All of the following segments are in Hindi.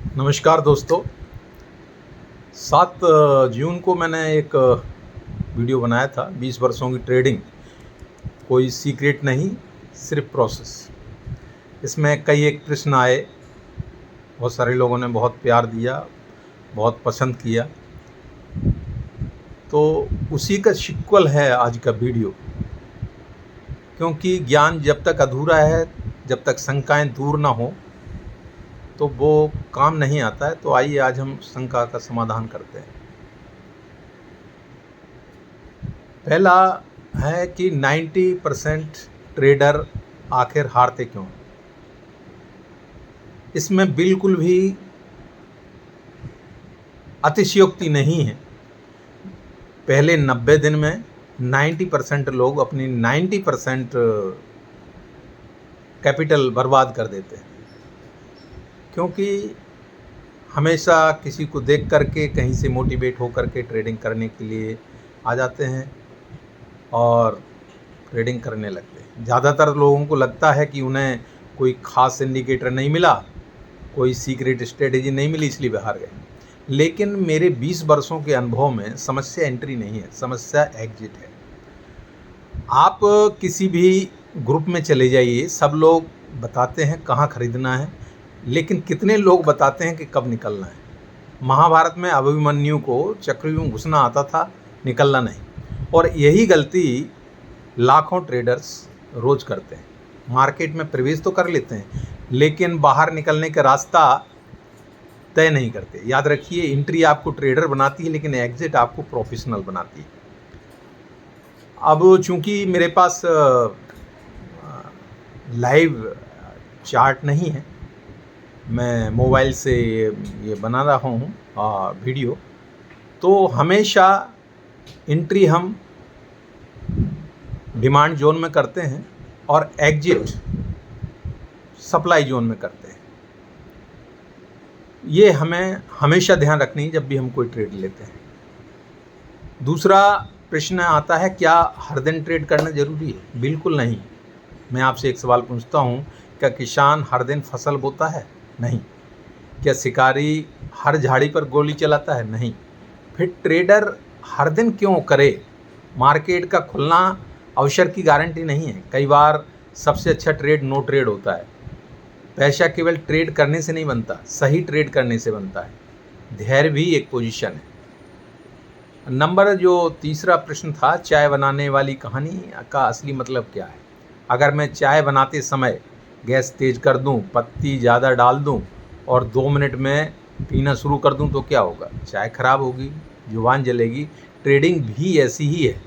नमस्कार दोस्तों। 7 जून को मैंने एक वीडियो बनाया था 20 वर्षों की ट्रेडिंग, कोई सीक्रेट नहीं, सिर्फ प्रोसेस। इसमें कई एक प्रश्न आए, बहुत सारे लोगों ने बहुत प्यार दिया, बहुत पसंद किया, तो उसी का सीक्वल है आज का वीडियो। क्योंकि ज्ञान जब तक अधूरा है, जब तक शंकाएं दूर ना हो तो वो काम नहीं आता है। तो आइए आज हम शंका का समाधान करते हैं। पहला है कि 90% ट्रेडर आखिर हारते क्यों? इसमें बिल्कुल भी अतिशयोक्ति नहीं है। पहले 90 दिन में 90% लोग अपनी 90% कैपिटल बर्बाद कर देते हैं, क्योंकि हमेशा किसी को देख करके कहीं से मोटिवेट होकर के ट्रेडिंग करने के लिए आ जाते हैं और ट्रेडिंग करने लगते हैं। ज़्यादातर लोगों को लगता है कि उन्हें कोई ख़ास इंडिकेटर नहीं मिला, कोई सीक्रेट स्ट्रेटेजी नहीं मिली, इसलिए वे हार गए। लेकिन मेरे 20 वर्षों के अनुभव में समस्या एंट्री नहीं है, समस्या एग्जिट है। आप किसी भी ग्रुप में चले जाइए, सब लोग बताते हैं कहाँ खरीदना है, लेकिन कितने लोग बताते हैं कि कब निकलना है। महाभारत में अभिमन्यु को चक्रव्यूह में घुसना आता था, निकलना नहीं। और यही गलती लाखों ट्रेडर्स रोज़ करते हैं। मार्केट में प्रवेश तो कर लेते हैं, लेकिन बाहर निकलने का रास्ता तय नहीं करते। याद रखिए, एंट्री आपको ट्रेडर बनाती है, लेकिन एग्जिट आपको प्रोफेशनल बनाती है। अब चूंकि मेरे पास लाइव चार्ट नहीं है, मैं मोबाइल से ये बना रहा हूँ वीडियो, तो हमेशा एंट्री हम डिमांड जोन में करते हैं और एग्जिट सप्लाई जोन में करते हैं। ये हमें हमेशा ध्यान रखनी है जब भी हम कोई ट्रेड लेते हैं। दूसरा प्रश्न आता है, क्या हर दिन ट्रेड करना ज़रूरी है? बिल्कुल नहीं। मैं आपसे एक सवाल पूछता हूँ, क्या किसान हर दिन फसल बोता है? नहीं। क्या शिकारी हर झाड़ी पर गोली चलाता है? नहीं। फिर ट्रेडर हर दिन क्यों करे? मार्केट का खुलना अवसर की गारंटी नहीं है। कई बार सबसे अच्छा ट्रेड नो ट्रेड होता है। पैसा केवल ट्रेड करने से नहीं बनता, सही ट्रेड करने से बनता है। धैर्य भी एक पोजीशन है। नंबर जो तीसरा प्रश्न था, चाय बनाने वाली कहानी का असली मतलब क्या है? अगर मैं चाय बनाते समय गैस तेज कर दूं, पत्ती ज़्यादा डाल दूं और 2 मिनट में पीना शुरू कर दूं तो क्या होगा? चाय खराब होगी, जुबान जलेगी। ट्रेडिंग भी ऐसी ही है।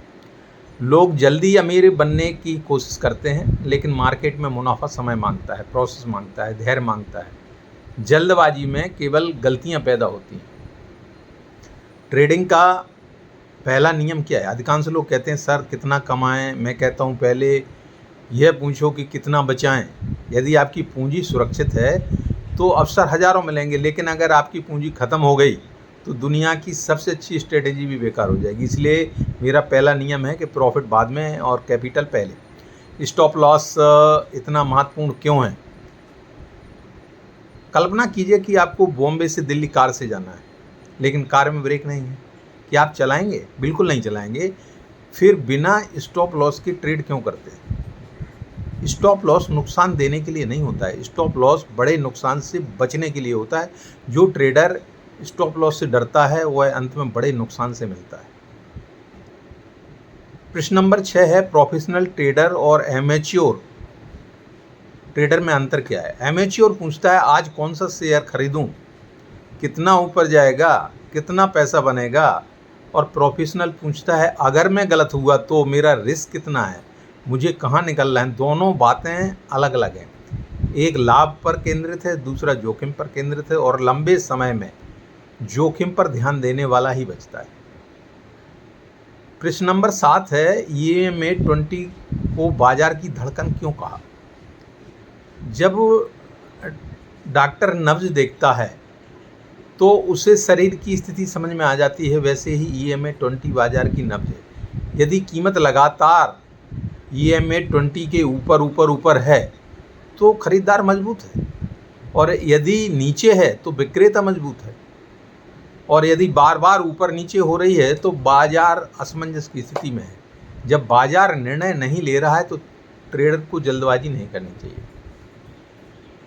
लोग जल्दी अमीर बनने की कोशिश करते हैं, लेकिन मार्केट में मुनाफा समय मांगता है, प्रोसेस मांगता है, धैर्य मांगता है। जल्दबाजी में केवल गलतियां पैदा होती हैं। ट्रेडिंग का पहला नियम क्या है? अधिकांश लोग कहते हैं सर कितना कमाएं। मैं कहता हूं पहले यह पूछो कि कितना बचाएं। यदि आपकी पूंजी सुरक्षित है तो अवसर हज़ारों मिलेंगे, लेकिन अगर आपकी पूंजी ख़त्म हो गई तो दुनिया की सबसे अच्छी स्ट्रेटेजी भी बेकार हो जाएगी। इसलिए मेरा पहला नियम है कि प्रॉफिट बाद में और कैपिटल पहले। स्टॉप लॉस इतना महत्वपूर्ण क्यों है? कल्पना कीजिए कि आपको बॉम्बे से दिल्ली कार से जाना है, लेकिन कार में ब्रेक नहीं है। क्या आप चलाएंगे? बिल्कुल नहीं चलाएंगे। फिर बिना स्टॉप लॉस की ट्रेड क्यों करते हैं? स्टॉप लॉस नुकसान देने के लिए नहीं होता है, स्टॉप लॉस बड़े नुकसान से बचने के लिए होता है। जो ट्रेडर स्टॉप लॉस से डरता है वह अंत में बड़े नुकसान से मिलता है। प्रश्न नंबर 6 है, प्रोफेशनल ट्रेडर और एमेच्योर ट्रेडर में अंतर क्या है? एमेच्योर पूछता है आज कौन सा शेयर खरीदूं, कितना ऊपर जाएगा, कितना पैसा बनेगा। और प्रोफेशनल पूछता है अगर मैं गलत हुआ तो मेरा रिस्क कितना है, मुझे कहाँ निकलना है। दोनों बातें अलग अलग हैं। एक लाभ पर केंद्रित है, दूसरा जोखिम पर केंद्रित है, और लंबे समय में जोखिम पर ध्यान देने वाला ही बचता है। प्रश्न नंबर 7 है, EMA 20 को बाजार की धड़कन क्यों कहा? जब डॉक्टर नब्ज देखता है तो उसे शरीर की स्थिति समझ में आ जाती है, वैसे ही EMA 20 बाजार की नब्ज है। यदि कीमत लगातार EMA 20 के ऊपर है तो खरीदार मजबूत है। और यदि नीचे है तो विक्रेता मजबूत है, और यदि बार बार ऊपर नीचे हो रही है तो बाजार असमंजस की स्थिति में है। जब बाजार निर्णय नहीं ले रहा है तो ट्रेडर को जल्दबाजी नहीं करनी चाहिए।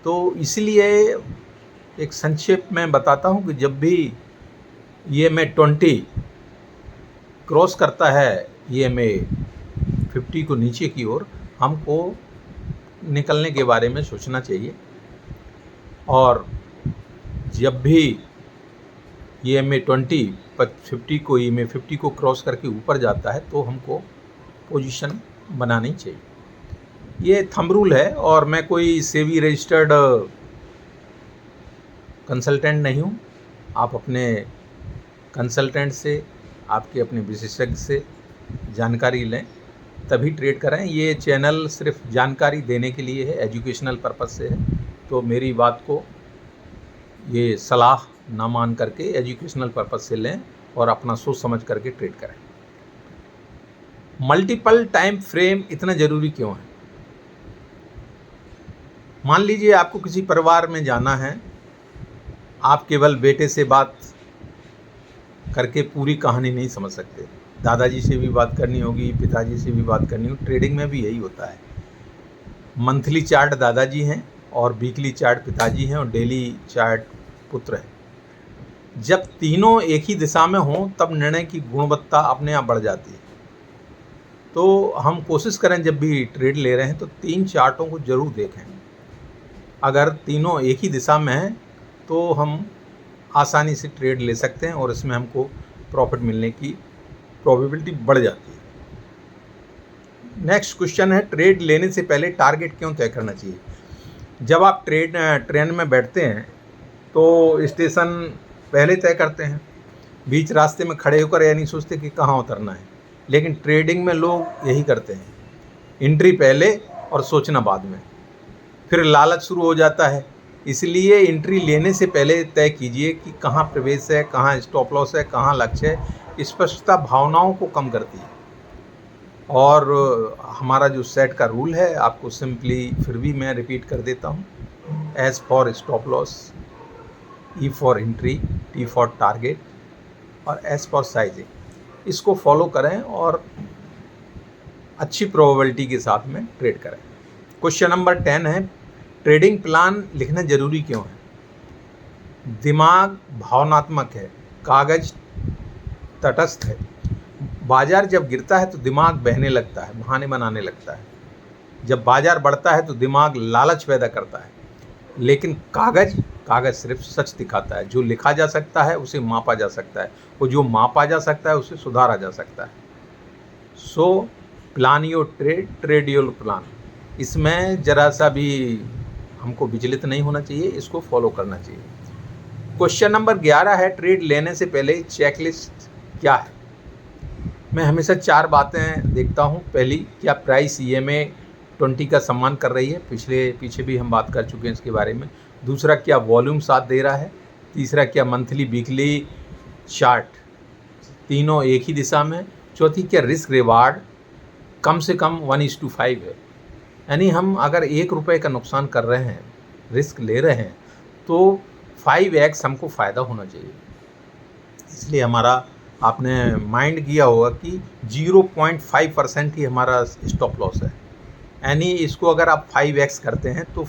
तो इसलिए एक संक्षेप में बताता हूँ कि जब भी EMA 20 क्रॉस करता है EMA 50 को नीचे की ओर, हमको निकलने के बारे में सोचना चाहिए। और जब भी EMA 50 को EMA 50 को क्रॉस करके ऊपर जाता है तो हमको पोजीशन बनानी चाहिए। ये थंब रूल है, और मैं कोई सेबी रजिस्टर्ड कंसल्टेंट नहीं हूँ। आप अपने कंसल्टेंट से, आपके अपने विशेषज्ञ से जानकारी लें, तभी ट्रेड करें। ये चैनल सिर्फ जानकारी देने के लिए है, एजुकेशनल पर्पस से है। तो मेरी बात को ये सलाह ना मान करके एजुकेशनल पर्पस से लें और अपना सोच समझ करके ट्रेड करें। मल्टीपल टाइम फ्रेम इतना ज़रूरी क्यों है? मान लीजिए आपको किसी परिवार में जाना है, आप केवल बेटे से बात करके पूरी कहानी नहीं समझ सकते। दादाजी से भी बात करनी होगी, पिताजी से भी बात करनी होगी। ट्रेडिंग में भी यही होता है। मंथली चार्ट दादाजी हैं और वीकली चार्ट पिताजी हैं और डेली चार्ट पुत्र है। जब तीनों एक ही दिशा में हों तब निर्णय की गुणवत्ता अपने आप बढ़ जाती है। तो हम कोशिश करें जब भी ट्रेड ले रहे हैं तो 3 चार्टों को ज़रूर देखें। अगर तीनों एक ही दिशा में हैं तो हम आसानी से ट्रेड ले सकते हैं और इसमें हमको प्रॉफिट मिलने की प्रोबेबिलिटी बढ़ जाती है। नेक्स्ट क्वेश्चन है, ट्रेड लेने से पहले टारगेट क्यों तय करना चाहिए? जब आप ट्रेन में बैठते हैं तो स्टेशन पहले तय करते हैं, बीच रास्ते में खड़े होकर यह नहीं सोचते कि कहाँ उतरना है। लेकिन ट्रेडिंग में लोग यही करते हैं, एंट्री पहले और सोचना बाद में, फिर लालच शुरू हो जाता है। इसलिए एंट्री लेने से पहले तय कीजिए कि कहाँ प्रवेश है, कहाँ स्टॉप लॉस है, कहाँ लक्ष्य है। स्पष्टता भावनाओं को कम करती है। और हमारा जो सेट का रूल है आपको सिंपली फिर भी मैं रिपीट कर देता हूँ। S for stop loss, E for entry, T for target और S फॉर साइजिंग। इसको फॉलो करें और अच्छी प्रोबेबिलिटी के साथ में ट्रेड करें। क्वेश्चन नंबर 10 है, ट्रेडिंग प्लान लिखना ज़रूरी क्यों है? दिमाग भावनात्मक है, कागज तटस्थ है। बाजार जब गिरता है तो दिमाग बहने लगता है, बहाने बनाने लगता है। जब बाजार बढ़ता है तो दिमाग लालच पैदा करता है। लेकिन कागज सिर्फ सच दिखाता है। जो लिखा जा सकता है उसे मापा जा सकता है, और जो मापा जा सकता है उसे सुधारा जा सकता है। So plan your trade, trade your plan. इसमें ज़रा सा भी हमको विचलित नहीं होना चाहिए, इसको फॉलो करना चाहिए। क्वेश्चन नंबर 11 है, ट्रेड लेने से पहले चेकलिस्ट क्या है? मैं हमेशा 4 बातें देखता हूँ। पहली, क्या प्राइस EMA 20 का सम्मान कर रही है? पीछे भी हम बात कर चुके हैं इसके बारे में। दूसरा, क्या वॉल्यूम साथ दे रहा है? तीसरा, क्या मंथली वीकली चार्ट तीनों एक ही दिशा में? चौथी, क्या रिस्क रिवार्ड कम से कम 1:5 है? यानी हम अगर 1 रुपये का नुकसान कर रहे हैं, रिस्क ले रहे हैं, तो 5x हमको फ़ायदा होना चाहिए। इसलिए हमारा आपने माइंड किया होगा कि 0.5% ही हमारा स्टॉप लॉस है। यानी इसको अगर आप 5x करते हैं तो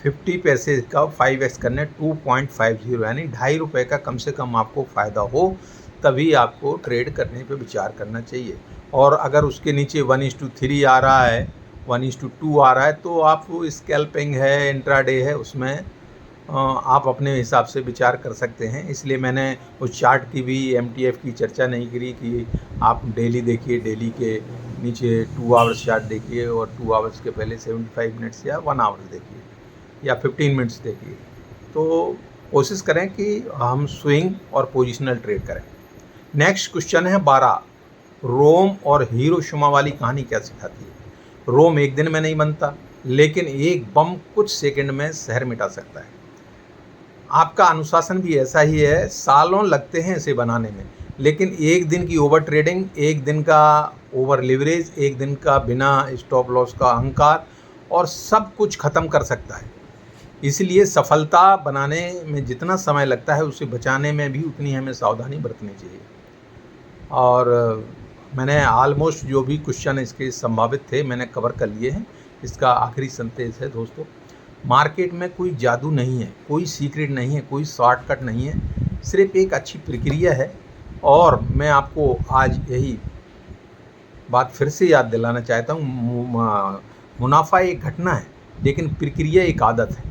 50 पैसे का 5x करने 2.50, यानी 2.5 रुपये का कम से कम आपको फ़ायदा हो, तभी आपको ट्रेड करने पे विचार करना चाहिए। और अगर उसके नीचे 1:3 आ रहा है, 1:2 आ रहा है, तो आप स्कैल्पिंग है, इंट्राडे है, उसमें आप अपने हिसाब से विचार कर सकते हैं। इसलिए मैंने उस चार्ट की भी, MTF की चर्चा नहीं करी कि आप डेली देखिए, डेली के नीचे 2 आवर्स चार्ट देखिए और 2 आवर्स के पहले 75 मिनट्स या 1 आवर्स देखिए या 15 मिनट्स देखिए। तो कोशिश करें कि हम स्विंग और पोजिशनल ट्रेड करें। नेक्स्ट क्वेश्चन है 12, रोम और हिरोशिमा वाली कहानी क्या सिखाती है? रोम एक दिन में नहीं बनता, लेकिन एक बम कुछ सेकंड में शहर मिटा सकता है। आपका अनुशासन भी ऐसा ही है, सालों लगते हैं इसे बनाने में, लेकिन एक दिन की ओवर ट्रेडिंग, एक दिन का ओवर लिवरेज, एक दिन का बिना स्टॉप लॉस का अहंकार और सब कुछ ख़त्म कर सकता है। इसलिए सफलता बनाने में जितना समय लगता है उसे बचाने में भी उतनी हमें सावधानी बरतनी चाहिए। और मैंने ऑलमोस्ट जो भी क्वेश्चन इसके संभावित थे मैंने कवर कर लिए हैं। इसका आखिरी संदेश है दोस्तों, मार्केट में कोई जादू नहीं है, कोई सीक्रेट नहीं है, कोई शॉर्टकट नहीं है, सिर्फ एक अच्छी प्रक्रिया है। और मैं आपको आज यही बात फिर से याद दिलाना चाहता हूँ, मुनाफा एक घटना है लेकिन प्रक्रिया एक आदत है,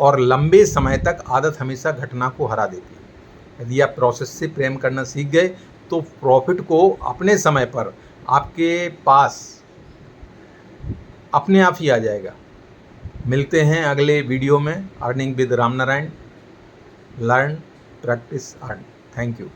और लंबे समय तक आदत हमेशा घटना को हरा देती है। यदि आप प्रोसेस से प्रेम करना सीख गए तो प्रॉफिट को अपने समय पर आपके पास अपने आप ही आ जाएगा। मिलते हैं अगले वीडियो में। Earning with Ram Narayan, learn practice earn. Thank you.